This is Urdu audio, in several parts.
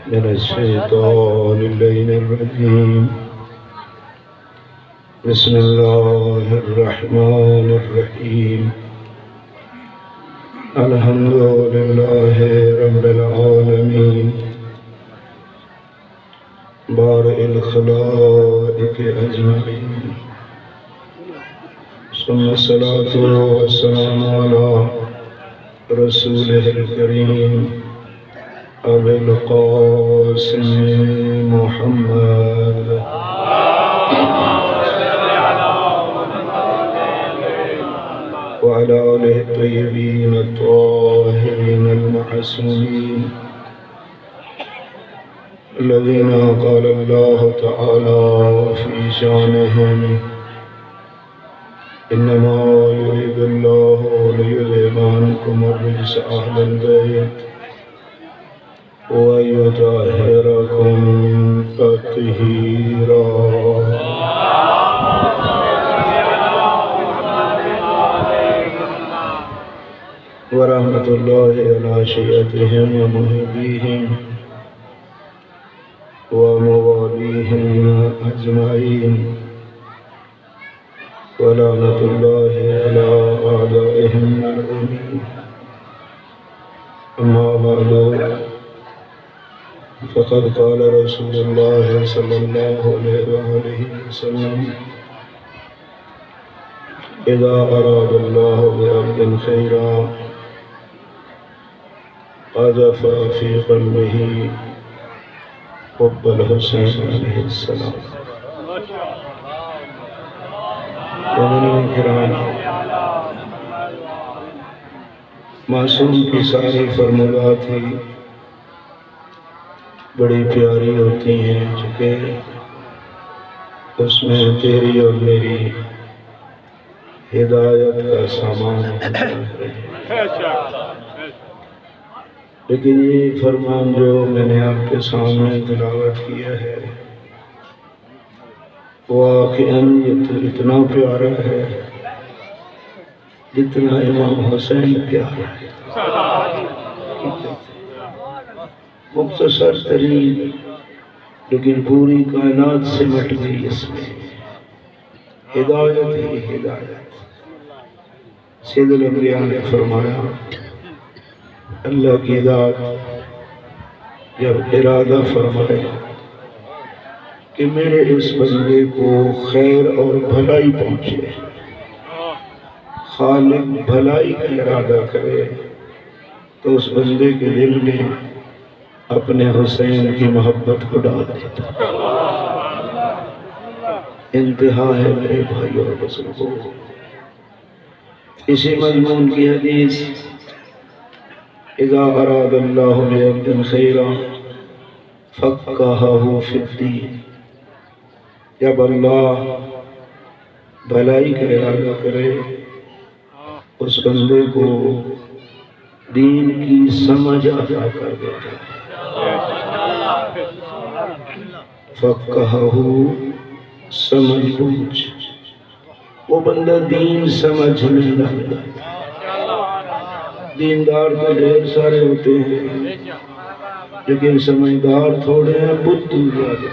من الشيطان اللعين الرجيم. بسم الله الرحمن الرحيم. الحمد لله رب العالمين بارئ الخلائق أجمعين، ثم الصلاة والسلام على رسوله الكريم أبي القاسم محمد وعلى آله الطيبين الطاهرين المعصومين الذين قال الله تعالى في شانهم: إنما يريد الله ليذهب عنكم الرجس أهل البيت ويطهركم تطهيرا. ورحمة الله على شيعتهم ومحبيهم ومواليهم أجمعين، ولعنة الله على أعدائهم الملعونين. أما بعد، فقد قال رسول الله صلى الله عليه وسلم: إذا أراد الله بعبد خيرا قذف في قلبه حب الحسين علیہ السلام. مومنین کرام، معصوم کی ساری فرمولات ہی بڑی پیاری ہوتی ہیں، چونکہ اس میں تیری اور میری ہدایت کا سامان ہوتا ہے. لیکن یہ فرمان جو میں نے آپ کے سامنے تلاوت کیا ہے، واقعاً یہ تو اتنا پیارا ہے جتنا امام حسین پیارا ہے. مختصر ترین لیکن پوری کائنات سے مٹ گئی اس میں. ہدایت ہی ہدایت. سید الانبیاء نے فرمایا، اللہ کی ذات جب ارادہ فرمائے کہ میرے اس بندے کو خیر اور بھلائی پہنچے، خالق بھلائی کا ارادہ کرے، تو اس بندے کے دل میں اپنے حسین کی محبت کو ڈال دیتا. انتہا ہے میرے بھائی اور بزرگوں. اسی مضمون کی حدیث: اذا اراد اللہ بعبد خیرا فقہہ فی الدین. جب اللہ بھلائی کا ارادہ کرے اس بندے کو دین کی سمجھ عطا کر دیتا ہے. فقہہ سمجھ بوجھ. وہ بندہ دین سمجھنے لگتا ہے. دیندار تو ڈھیر سارے ہوتے ہیں لیکن سمجھدار تھوڑے ہیں. بدھ زیادہ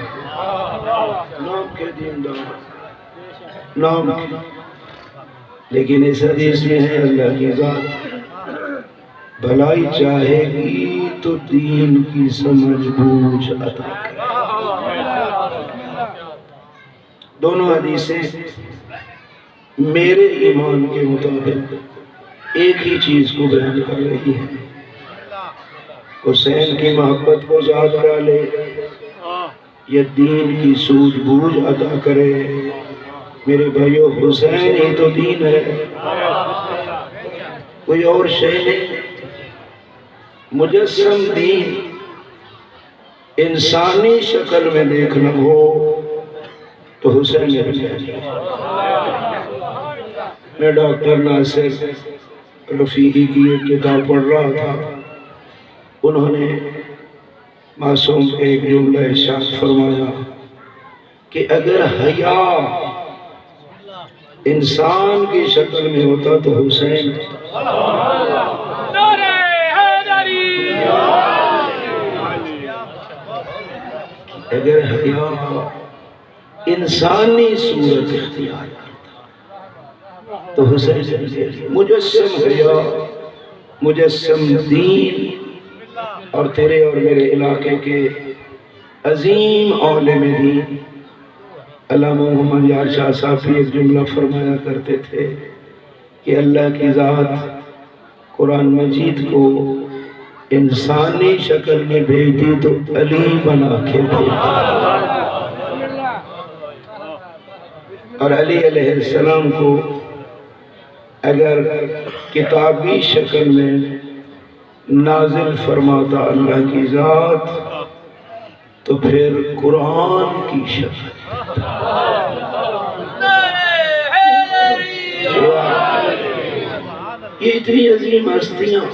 نام کے دیندار، نام کے. لیکن اس حدیث میں ہے اللہ کی ذات بھلائی چاہے گی تو دین کی سمجھ بوجھ عطا کرے. دونوں حدیثیں میرے ایمان کے مطابق ایک ہی چیز کو بیان کر رہی ہے. حسین کی محبت کو ذات ڈالے یا دین کی سوجھ بوجھ عطا کرے. میرے بھائیو، حسین ہی تو دین ہے، کوئی اور شے نہیں. مجسم دین انسانی شکل میں دیکھنا ہو تو حسین نے بنایا. میں ڈاکٹر ناصر رفیقی کی ایک کتاب پڑھ رہا تھا. انہوں نے معصوم ایک جملہ ارشاد فرمایا کہ اگر حیا انسان کی شکل میں ہوتا تو حسین اگر حیا انسانی صورت اختیار کرتا تو حسین مجسم حیا، مجسم دین، اور تیرے اور میرے علاقے کے عظیم عالم دین علامہ محمد یار شاہ صاحب بھی ایک جملہ فرمایا کرتے تھے کہ اللہ کی ذات قرآن مجید کو انسانی شکل میں بھیجتی تو علی بنا کے بھیجتی، اور علی علیہ السلام کو اگر کتابی شکل میں نازل فرماتا اللہ کی ذات تو پھر قرآن کی شکل، یہ اتنی عظیم ہستیاں،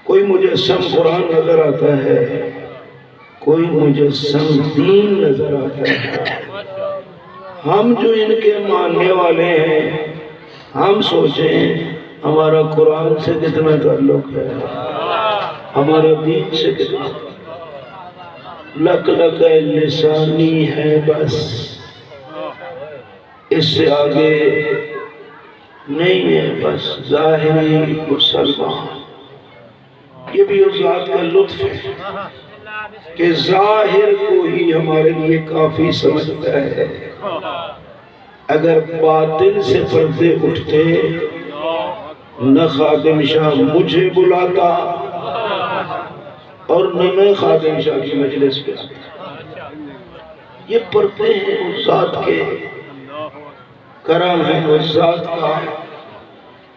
کوئی مجسم قرآن نظر آتا ہے، کوئی مجسم دین نظر آتا ہے۔ ہم جو ان کے ماننے والے ہیں، ہم سوچیں ہمارا قرآن سے کتنا تعلق ہے، ہمارا دین سے کتنا، لک لک لسانی ہے بس، اس سے آگے نہیں ہے، بس ظاہری مسلمان۔ یہ بھی اس ذات کا لطف ہے کہ ظاہر کو ہی ہمارے لیے کافی سمجھتا ہے، اگر باطن سے پردے اٹھتے نہ خادم شاہ مجھے بلاتا اور نہ میں خادم شاہ کی مجلس پہ آتا۔ یہ پردے ہیں اس ذات کے، کرم ہے اس ذات کا،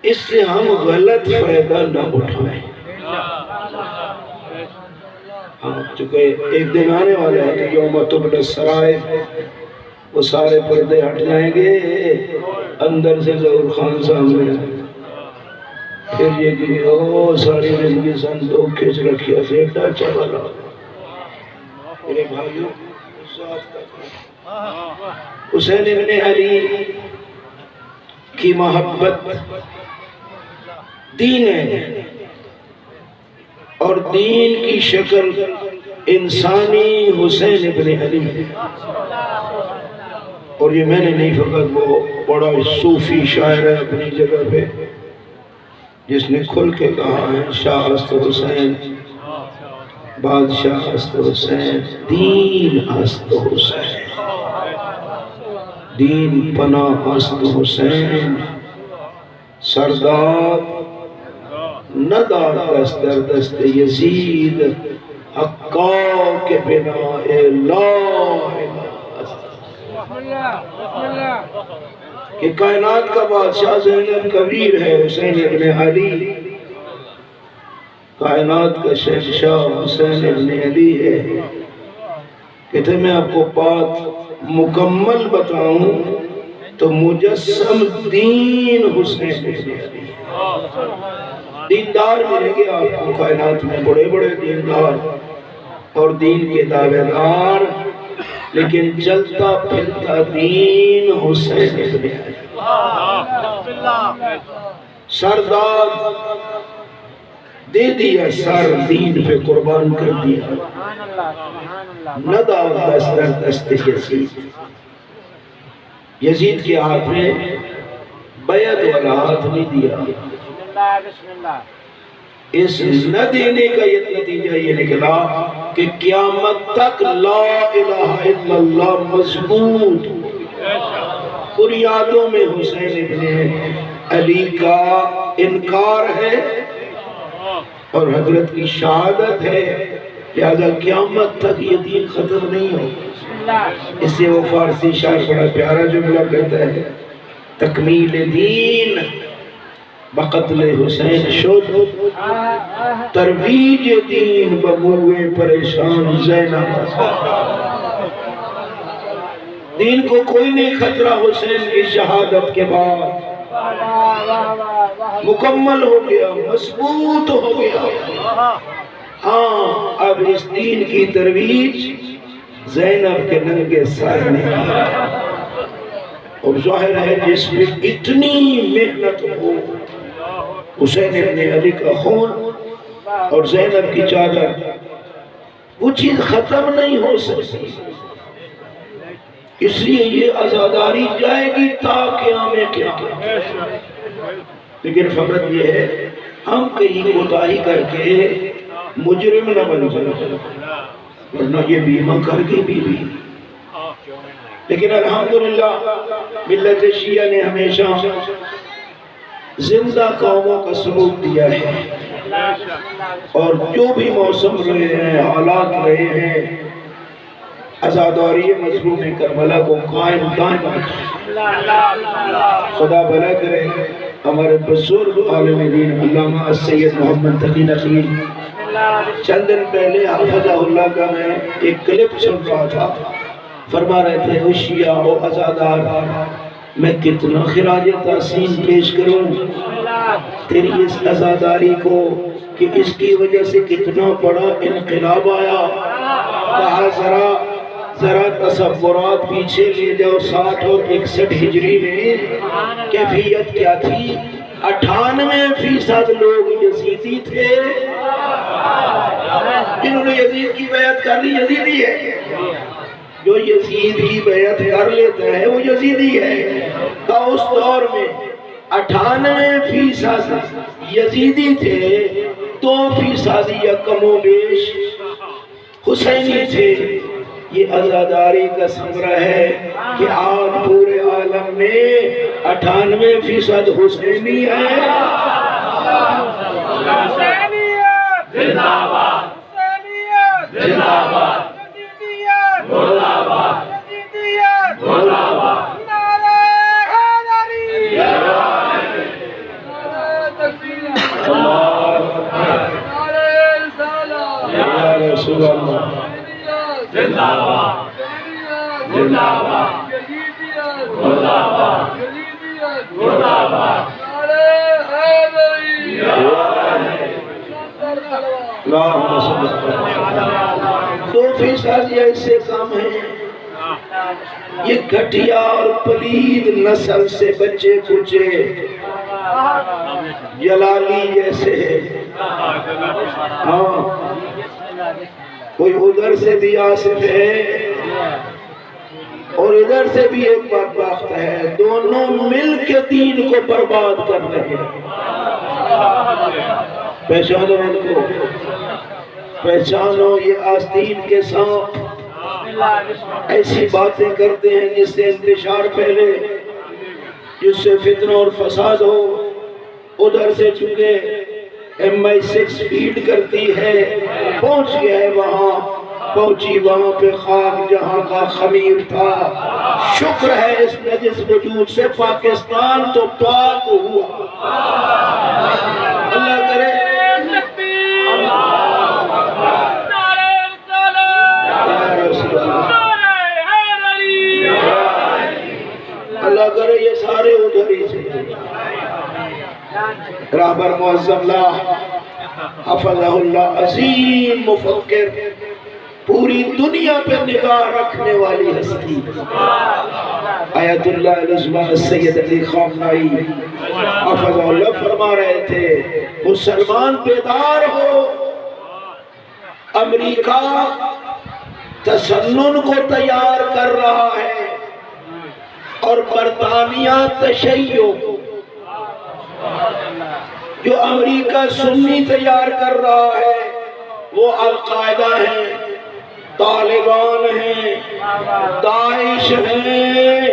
اس سے ہم غلط فائدہ نہ اٹھائیں۔ چونکہ ایک دن آنے والے ہیں کہ یوم تبلی السرائر، وہ سارے پردے ہٹ جائیں گے، اندر سے ظہور خان سامنے، پھر یہ کہ ساری زندگی سن تو کھچ رکھیا سے ایڈا چلا۔ میرے بھائیوں، اس ذات کا حسین ابن علی کی محبت دین ہے، اور دین کی شکل انسانی حسین ابن علی ہے۔ اور یہ میں نے نہیں، فقط وہ بڑا صوفی شاعر ہے اپنی جگہ پہ جس نے کھل کے کہا ہے، شاہ است حسین، بادشاہ است حسین، دین است حسین، دین پناہ است حسین، سردار ندار دست در دست یزید، حقا کے بنا لا کہ کائنات کا بادشاہ زین الکبیر ہے حسین ابن علی، کائنات کا شہنشاہ حسین ابن علی ہے۔ کہتے میں آپ کو بات مکمل بتاؤں تو مجسم دین حسین ابن علی، دیندار ملیں گے آپ کو کائنات میں، بڑے بڑے دیندار اور دین کے دعوے دار، لیکن چلتا پھرتا دین حسین ابن علی، سردار دے دیا سر دین پہ قربان کر دیا، ندا دست در دست یزید، یزید کے ہاتھ میں بیعت والا ہاتھ نہیں دیا۔ اس نہ دینے کا یہ نتیجہ یہ نکلا کہ قیامت تک لا الہ الا اللہ مضبوط بنیادوں میں حسین ابن علی کا انکار ہے اور حضرت کی شہادت ہے، لہذا قیامت تک یہ دین ختم نہیں ہو۔ اس سے وہ فارسی شاعر بڑا پیارا جملہ کہتا ہے، تکمیل دین بقتل حسین شد، ترویج دین بموے پریشان زینب۔ دین کو کوئی نہیں خطرہ حسین کی شہادت کے بعد، مکمل ہو گیا، مضبوط ہو گیا۔ ہاں اب اس دین کی ترویج زینب کے ننگے سر نے کی، اور ظاہر ہے جس میں اتنی محنت ہو، حسین ابن علی کا خون اور زینب کی چادر، وہ چیز ختم نہیں ہو سکتی، اس لیے یہ عزاداری جائے گی تا قیام قیامت۔ لیکن فقط یہ ہے ہم کہیں کوتاہی کر کے مجرم نہ بن جائیں، ورنہ یہ بیمہ کر کے بھی۔ لیکن الحمدللہ ملت شیعہ نے ہمیشہ زندہ قوموں کا سلوک دیا ہے، اور جو بھی موسم رہے ہیں، حالات رہے ہیں، عزاداری مظلوم کربلا کو قائم دائم رکھا۔ خدا بھلا کرے ہمارے بزرگ عالم دین علامہ سید محمد تقی نخیل، چند دن پہلے حافظہ اللہ کا میں ایک کلپ سن رہا تھا، فرما رہے تھے او شیعہ او عزادار، میں کتنا خراج تحسین پیش کروں تیری اس عزاداری کو کہ اس کی وجہ سے کتنا بڑا انقلاب آیا۔ کہا ذرا تصورات پیچھے لے جاؤ، 60 اور 61 ہجری میں کیفیت کیا تھی؟ 98% لوگ یزیدی تھے، جنہوں نے یزید کی بیعت کر لی یزیدی ہے، جو یزید کی بیعت کر لیتا ہے وہ یزیدی ہے۔ تو اس دور میں 98% یزیدی تھے، 2% یا کم و بیش حسینی تھے۔ یہ عزاداری کا ثمرہ ہے کہ آج پورے عالم میں 98% حسینی ہے۔ حسینیت زندہ باد، حسینیت زندہ باد، یزیدیت زندہ باد، یزیدیت زندہ باد، نعرہ حیدری، نعرہ تکبیر، نعرہ رسالت، یا رسول اللہ، زندہ باد، زندہ باد، یزیدیت زندہ باد، یزیدیت زندہ باد، نعرہ حیدری، اللہم صل علی۔ 2% یہ ایسے کام ہیں، یہ گھٹیا اور پلید نسل سے بچے کچے جلالی جیسے ہاں، کوئی ادھر سے بھی آصف ہے اور ادھر سے بھی ایک بدبخت ہے، دونوں مل کے دین کو برباد کر رہے ہیں۔ پہچانو ان کو، پہچانو یہ آستین کے ساتھ ایسی باتیں کرتے ہیں جس سے انتشار پھیلے، جس سے فتنہ اور فساد ہو۔ ادھر سے چکے MI6 فیڈ کرتی ہے، پہنچ گیا ہے وہاں، پہنچی وہاں پہ خاک جہاں کا خمیر تھا۔ شکر ہے اس نجس وجود سے پاکستان تو پاک ہوا۔ اللہ کرے اللہ کرے یہ سارے ادھر ہی سے۔ رہبر معظم اللہ حفظہ اللہ، عظیم مفکر، پوری دنیا پہ نگاہ رکھنے والی ہستی، آیت اللہ العظمہ سید علی خامنائی حفظہ اللہ فرما رہے تھے مسلمان بیدار ہو، امریکہ تسنن کو تیار کر رہا ہے اور برطانیہ تشیع کو۔ جو امریکہ سنی تیار کر رہا ہے وہ القاعدہ ہیں، طالبان ہیں، داعش ہیں،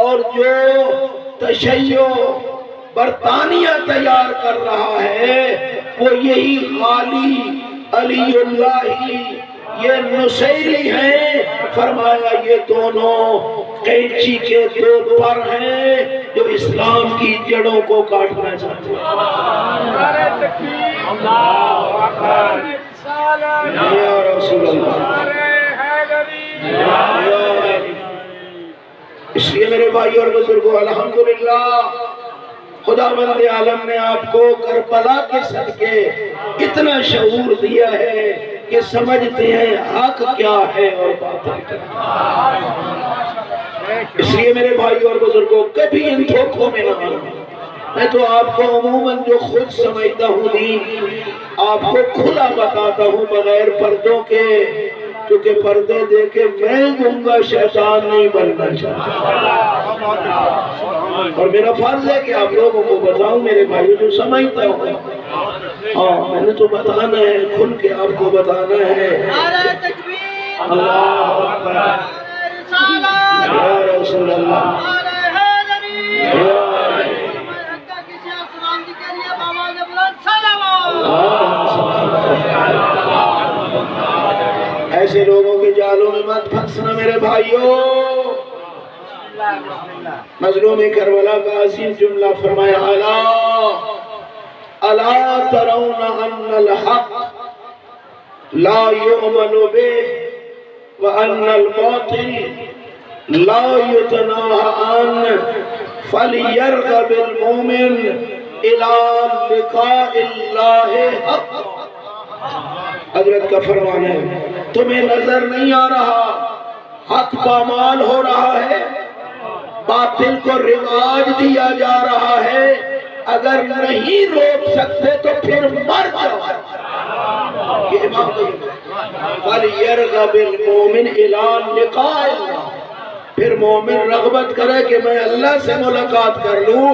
اور جو تشیع برطانیہ تیار کر رہا ہے وہ یہی غالی، علی اللہ، یہ نصیری ہیں۔ فرمایا یہ دونوں قینچی کے 2 پر ہیں جو اسلام کی جڑوں کو کاٹنا چاہتے ہیں۔ یا رسول اللہ، اس لیے میرے بھائی اور بزرگوں، الحمدللہ خدا بند عالم نے آپ کو کربلا کے صدقے اتنا شعور دیا ہے کہ سمجھتے ہیں حق کیا ہے اور باطل کیا ہے۔ اس لیے میرے بھائی اور بزرگوں، کبھی ان دھوکوں میں نہ آنا۔ میں تو آپ کو عموماً جو خود سمجھتا ہوں دین آپ کو کھلا بتاتا ہوں بغیر پردوں کے، کیونکہ پردے دے کے میں گنگا شیطان نہیں بننا چاہتا، اور میرا فرض ہے کہ آپ لوگوں کو بتاؤں میرے بھائی جو سمجھتا ہوں۔ ہاں میں نے تو بتانا ہے، کھل کے آپ کو بتانا ہے۔ اللہ اکبر، یا رسول اللہ، ایسے لوگوں کے جالوں میں مت پھنسنا میرے بھائیوں۔ مظلوم کربلا کا عظیم جملہ فرمایا، الا ترون ان الحق لا يؤمن به وان الباطل لا يتناهى عنه فليرغب المؤمن الى لقاء الله حق۔ حضرت کا فرمان ہے، تمہیں نظر نہیں آ رہا حق پامال ہو رہا ہے، باطل کو رواج دیا جا رہا ہے، اگر نہیں روک سکتے تو پھر مر جاؤ۔ یہ امام فَلْيَرْغَبِ الْمُؤْمِنِ إِلَىٰ لِقَاءِ اللَّهِ، پھر مومن رغبت کرے کہ میں اللہ سے ملاقات کر لوں،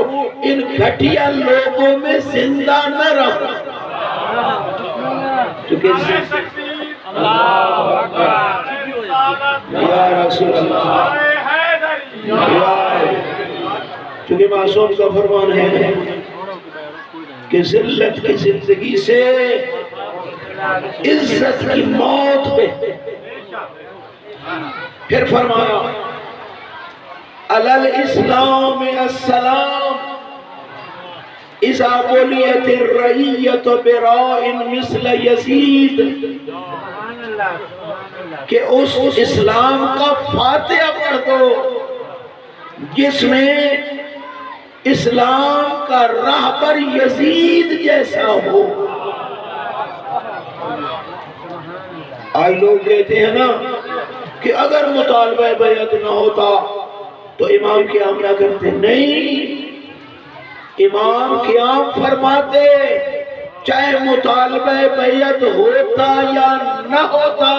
ان گھٹیا لوگوں میں زندہ نہ رہوں۔ یا رسول اللہ، چونکہ معصوم کا فرمان ہے کہ ذلت کی زندگی سے عزت کی موت پہ۔ پھر فرمایا، علی الاسلام السلام اذا بلیت الرعیت براء مثل یزید، کہ اس اسلام کا فاتحہ پڑھ دو جس میں اسلام کا راہبر یزید جیسا ہو۔ آج لوگ کہتے ہیں نا کہ اگر مطالبہ بیعت نہ ہوتا تو امام قیام نہ کرتے، نہیں، امام قیام فرماتے چاہے مطالبہ بیعت ہوتا یا نہ ہوتا،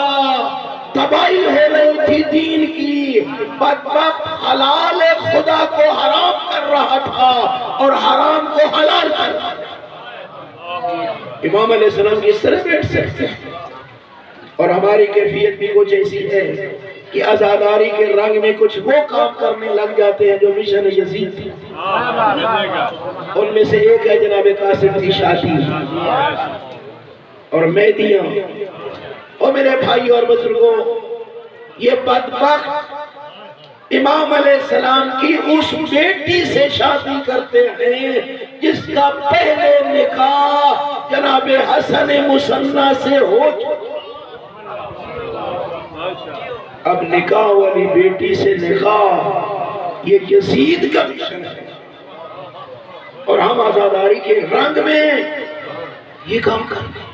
تباہی ہو رہی تھی دین کی، بدبخت حلال خدا کو حرام کر رہا تھا اور حرام کو حلال کر رہا تھا۔ امام علیہ السلام کس طرح بیٹھ سکتے ہیں؟ اور ہماری کیفیت بھی کچھ ایسی ہے کہ عزاداری کے رنگ میں کچھ وہ کام کرنے لگ جاتے ہیں جو مشن یزید تھی۔ ان میں سے ایک ہے جناب قاسم کی شادی اور مہدیاں۔ اور میرے بھائی اور بزرگوں، یہ بدبخت امام علیہ السلام کی اس بیٹی سے شادی کرتے ہیں جس کا پہلے نکاح جناب حسن مصنع سے ہو چکا۔ اب نکاح والی بیٹی سے نکاح، یہ یزید کا مشن ہے، اور ہم عزاداری کے رنگ میں یہ کام کرتے ہیں۔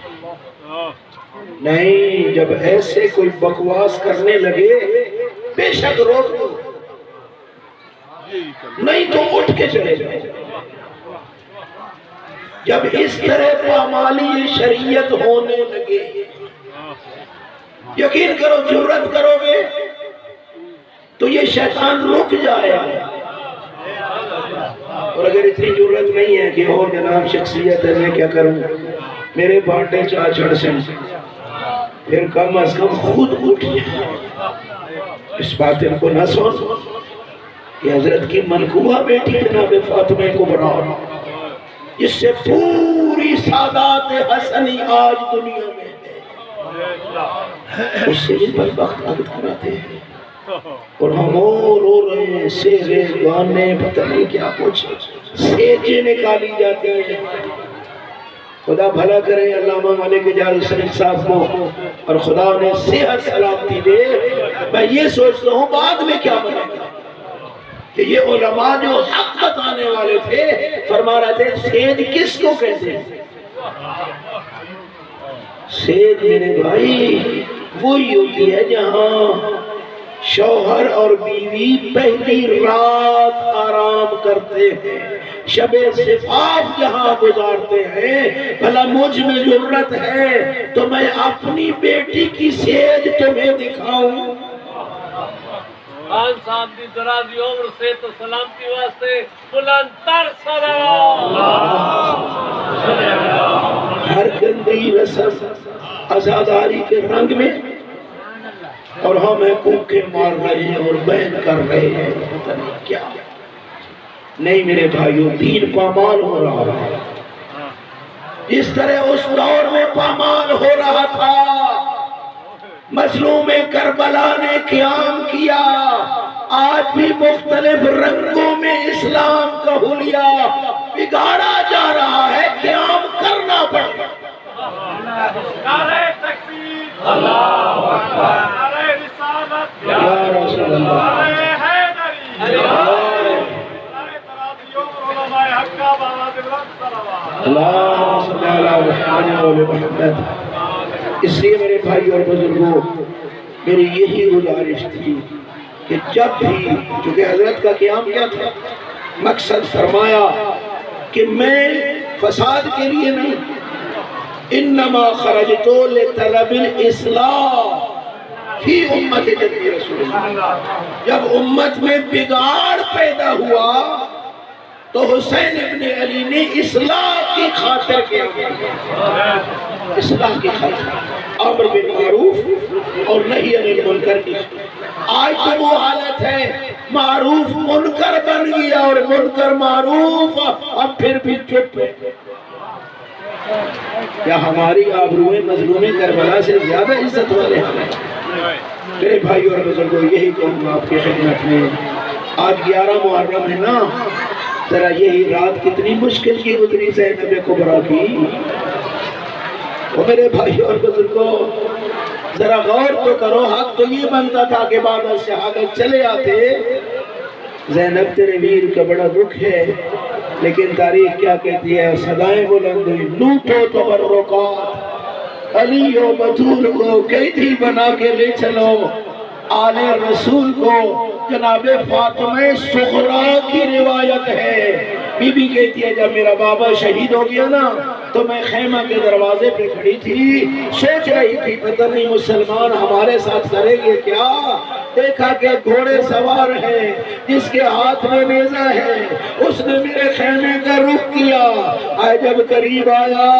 نہیں، جب ایسے کوئی بکواس کرنے لگے بے شک روک دو، نہیں تو اٹھ کے چلے جائے۔ جب اس طرح پامالی شریعت ہونے لگے، یقین کرو جرات کرو گے تو یہ شیطان رک جائے گا، اور اگر اتنی جرات نہیں ہے کہ ہو جناب شخصیت ہے میں کیا کروں، میرے بانٹے چاچڑ سے، پھر کم از کم خود اٹھ جائے۔ اس بات ان کو نہ سن کہ حضرت کی منقوبہ بیٹی جناب فاطمہ کبریٰ، جس سے پوری سادات حسنی آج دنیا میں ہے، اس سے ان بدبخت عادت کراتے ہیں، اور ہم رو رہے ہیں، سیرے گانے پتہ نہیں کیا کچھ سیجے نکالی جاتے ہیں۔ خدا بھلا کرے علامہ ملک اعجاز حسین صاحب کو، اور خدا انہیں صحت سلامتی دے۔ میں یہ سوچتا ہوں بعد میں کیا بنے گا، کہ یہ علماء جو حق بتانے والے تھے فرما رہے تھے سیج کس کو کہتے ہیں؟ سیج میرے بھائی وہی ہوتی ہے جہاں شوہر اور بیوی پہلی رات آرام کرتے ہیں، شب زفاف جہاں گزارتے ہیں، بھلا مجھ میں جرت ہے تو میں اپنی بیٹی کی سیج تمہیں دکھاؤں۔ خان صاحب دی درازی عمر سے تو سلامتی واسطے بلند تر صلوات۔ ہر گندی رسم عزاداری کے رنگ میں، اور ہمیں کوکے مار رہے ہیں اور بین کر رہے ہیں، پتہ نہیں کیا۔ نہیں میرے بھائیوں، دین پامال ہو رہا ہے، اس طرح اس دور میں پامال ہو رہا تھا۔ مظلوم کربلا نے قیام کیا، آج بھی مختلف رنگوں میں اسلام کا حلیہ بگاڑا جا رہا ہے، قیام کرنا پڑتا۔ نعرہ تکبیر، اللہ اکبر، نعرہ رسالت، یا رسول اللہ، نعرہ حیدری، نعرہ ترازی عمر علماء حق کا بلند صلوات۔ اللہم صلی علی محمد و محمد۔ اس لیے میرے بھائی اور بزرگوں، میری یہی گزارش تھی کہ جب بھی، چونکہ حضرت کا قیام کیا تھا، مقصد فرمایا کہ میں فساد کے لیے نہیں، انما خرجت لطلب الاصلاح فی امت جدی رسول اللہ۔ جب امت میں بگاڑ پیدا ہوا تو حسین ابن علی نے اصلاح کی خاطر کیا، اصلاح کی خاطر، امر بالمعروف اور نہی عن المنکر کی۔ آج تو وہ حالت ہے، معروف منکر بن گیا اور منکر معروف، اب پھر بھی چپ ہے۔ کیا ہماری آبروئیں مظلوم کربلا سے زیادہ عزت والے ہیں؟ میرے بھائی اور بزرگوں، یہی کہوں گا آپ کی خدمت میں، آج 11 محرم ہے نا، ذرا یہی رات کتنی مشکل کی گزری زینب کبریٰ کی۔ وہ میرے بھائی اور بزرگوں، ذرا غور تو کرو، حق تو یہ بنتا تھا کہ بعد از شہادت چلے آتے۔ زینب تیرے ویر کا بڑا دکھ ہے، لیکن تاریخ کیا کہتی ہے؟ صدائیں بلند ہوئی، لوٹو تبرکات، علی و بطول کو قیدی بنا کے لے چلو، آل رسول کو۔ جناب فاطمہ صغریٰ کی روایت ہے، بی بی کہتی ہے جب میرا بابا شہید ہو گیا نا تو میں خیمہ کے دروازے پہ کھڑی تھی، سوچ رہی تھی پتہ نہیں مسلمان ہمارے ساتھ کریں گے کیا۔ دیکھا کہ گھوڑے سوار ہے، جس کے ہاتھ میں نیزہ ہے، اس نے میرے خیمے کا رخ کیا۔ آج جب قریب آیا،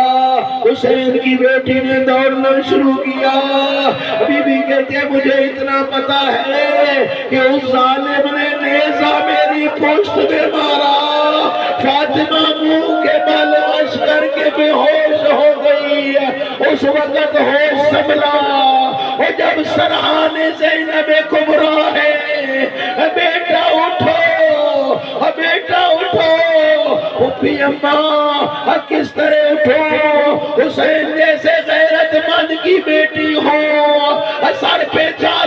حسین کی بیٹی نے دوڑنا شروع کیا۔ بی بی کہتے ہیں مجھے اتنا پتا ہے کہ اس ظالم نے نیزہ میری پشت میں مارا۔ فاطمہ منہ کے بل اش کر کے بے ہوش ہو گئی، اس وقت ہوش سنبھلا، اور جب سرحان زینب کبریٰ ہے، بیٹا اٹھو، بیٹا اٹھو، پھپھی اماں کس طرح اٹھو، حسین جیسے غیرت مند کی بیٹی ہو، سر پہ چار